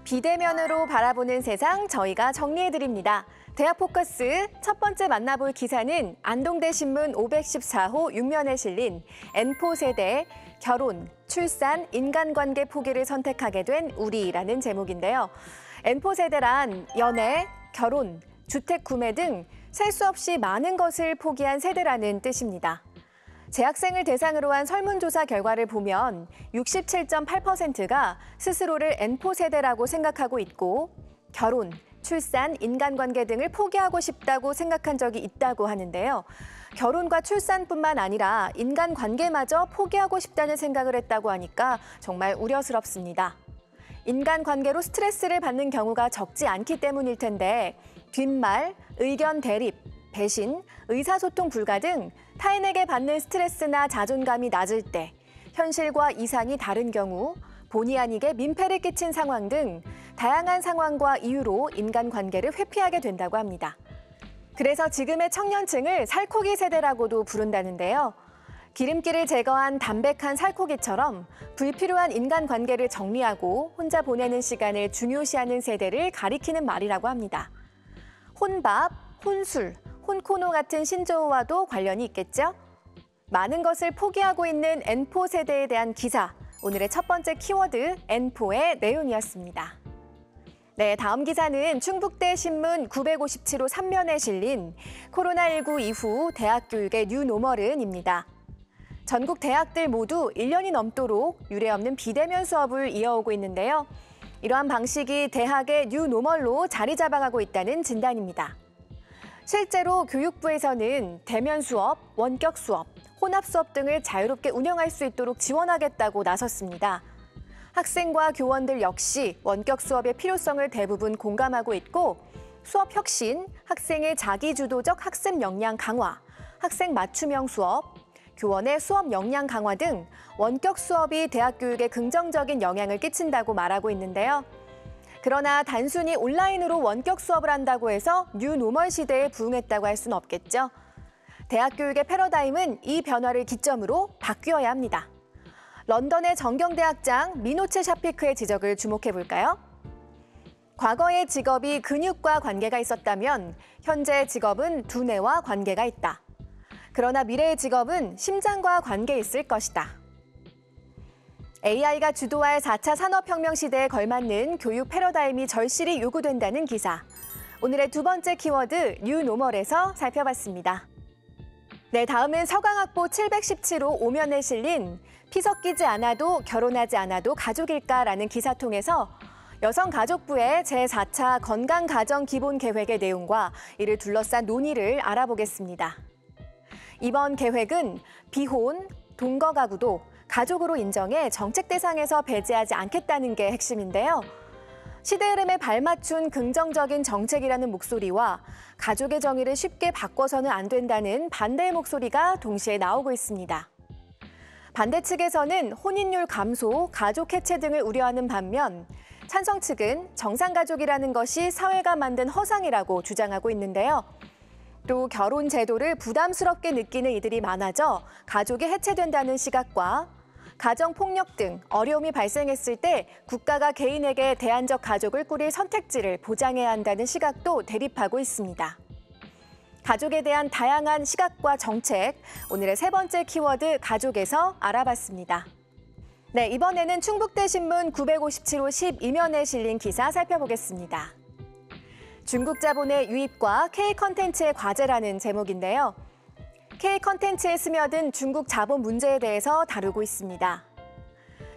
비대면으로 바라보는 세상 저희가 정리해드립니다. 대학 포커스 첫 번째 만나볼 기사는 안동대 신문 514호 6면에 실린 N4 세대 결혼, 출산, 인간관계 포기를 선택하게 된 우리라는 제목인데요. N4 세대란 연애, 결혼, 주택 구매 등 셀 수 없이 많은 것을 포기한 세대라는 뜻입니다. 재학생을 대상으로 한 설문조사 결과를 보면 67.8%가 스스로를 N4 세대라고 생각하고 있고 결혼, 출산, 인간관계 등을 포기하고 싶다고 생각한 적이 있다고 하는데요. 결혼과 출산뿐만 아니라 인간관계마저 포기하고 싶다는 생각을 했다고 하니까 정말 우려스럽습니다. 인간관계로 스트레스를 받는 경우가 적지 않기 때문일 텐데 뒷말, 의견 대립, 배신, 의사소통 불가 등 타인에게 받는 스트레스나 자존감이 낮을 때, 현실과 이상이 다른 경우, 본의 아니게 민폐를 끼친 상황 등 다양한 상황과 이유로 인간관계를 회피하게 된다고 합니다. 그래서 지금의 청년층을 살코기 세대라고도 부른다는데요. 기름기를 제거한 담백한 살코기처럼 불필요한 인간관계를 정리하고 혼자 보내는 시간을 중요시하는 세대를 가리키는 말이라고 합니다. 혼밥, 혼술, 혼코노 같은 신조어와도 관련이 있겠죠? 많은 것을 포기하고 있는 N4 세대에 대한 기사, 오늘의 첫 번째 키워드 N4의 내용이었습니다. 네, 다음 기사는 충북대 신문 957호 3면에 실린 코로나19 이후 대학 교육의 뉴노멀은입니다. 전국 대학들 모두 1년이 넘도록 유례없는 비대면 수업을 이어오고 있는데요. 이러한 방식이 대학의 뉴노멀로 자리 잡아가고 있다는 진단입니다. 실제로 교육부에서는 대면 수업, 원격 수업, 혼합 수업 등을 자유롭게 운영할 수 있도록 지원하겠다고 나섰습니다. 학생과 교원들 역시 원격 수업의 필요성을 대부분 공감하고 있고 수업 혁신, 학생의 자기주도적 학습 역량 강화, 학생 맞춤형 수업, 교원의 수업 역량 강화 등 원격 수업이 대학 교육에 긍정적인 영향을 끼친다고 말하고 있는데요. 그러나 단순히 온라인으로 원격 수업을 한다고 해서 뉴노멀 시대에 부응했다고 할 수는 없겠죠. 대학 교육의 패러다임은 이 변화를 기점으로 바뀌어야 합니다. 런던의 정경대학장 미노체 샤피크의 지적을 주목해 볼까요? 과거의 직업이 근육과 관계가 있었다면 현재 직업은 두뇌와 관계가 있다. 그러나 미래의 직업은 심장과 관계 있을 것이다. AI가 주도할 4차 산업혁명 시대에 걸맞는 교육 패러다임이 절실히 요구된다는 기사. 오늘의 두 번째 키워드 뉴노멀에서 살펴봤습니다. 네, 다음은 서강학보 717호 5면에 실린 피 섞이지 않아도 결혼하지 않아도 가족일까라는 기사 통해서 여성가족부의 제4차 건강가정기본계획의 내용과 이를 둘러싼 논의를 알아보겠습니다. 이번 계획은 비혼, 동거가구도 가족으로 인정해 정책 대상에서 배제하지 않겠다는 게 핵심인데요. 시대 흐름에 발맞춘 긍정적인 정책이라는 목소리와 가족의 정의를 쉽게 바꿔서는 안 된다는 반대의 목소리가 동시에 나오고 있습니다. 반대 측에서는 혼인율 감소, 가족 해체 등을 우려하는 반면 찬성 측은 정상가족이라는 것이 사회가 만든 허상이라고 주장하고 있는데요. 또 결혼 제도를 부담스럽게 느끼는 이들이 많아져 가족이 해체된다는 시각과 가정폭력 등 어려움이 발생했을 때 국가가 개인에게 대안적 가족을 꾸릴 선택지를 보장해야 한다는 시각도 대립하고 있습니다. 가족에 대한 다양한 시각과 정책, 오늘의 세 번째 키워드 가족에서 알아봤습니다. 네, 이번에는 충북대 신문 957호 12면에 실린 기사 살펴보겠습니다. 중국 자본의 유입과 K-컨텐츠의 과제라는 제목인데요. K-컨텐츠에 스며든 중국 자본 문제에 대해서 다루고 있습니다.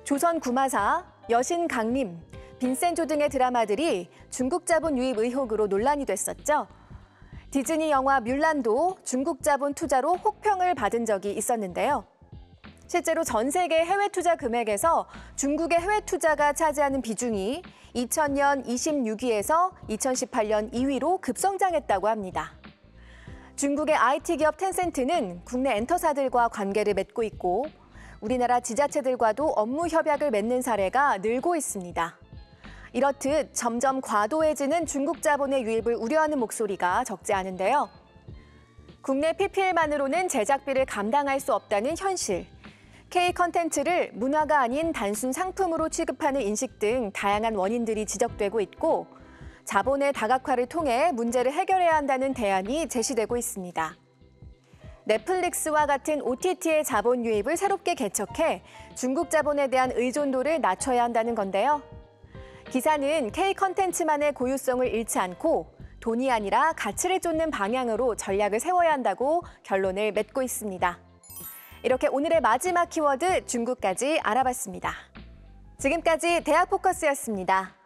조선 구마사, 여신 강림, 빈센조 등의 드라마들이 중국 자본 유입 의혹으로 논란이 됐었죠. 디즈니 영화 뮬란도 중국 자본 투자로 혹평을 받은 적이 있었는데요. 실제로 전 세계 해외 투자 금액에서 중국의 해외 투자가 차지하는 비중이 2000년 26위에서 2018년 2위로 급성장했다고 합니다. 중국의 IT 기업 텐센트는 국내 엔터사들과 관계를 맺고 있고 우리나라 지자체들과도 업무 협약을 맺는 사례가 늘고 있습니다. 이렇듯 점점 과도해지는 중국 자본의 유입을 우려하는 목소리가 적지 않은데요. 국내 PPL만으로는 제작비를 감당할 수 없다는 현실, K 컨텐츠를 문화가 아닌 단순 상품으로 취급하는 인식 등 다양한 원인들이 지적되고 있고 자본의 다각화를 통해 문제를 해결해야 한다는 대안이 제시되고 있습니다. 넷플릭스와 같은 OTT의 자본 유입을 새롭게 개척해 중국 자본에 대한 의존도를 낮춰야 한다는 건데요. 기사는 K 컨텐츠만의 고유성을 잃지 않고 돈이 아니라 가치를 쫓는 방향으로 전략을 세워야 한다고 결론을 맺고 있습니다. 이렇게 오늘의 마지막 키워드 중국까지 알아봤습니다. 지금까지 대학 포커스였습니다.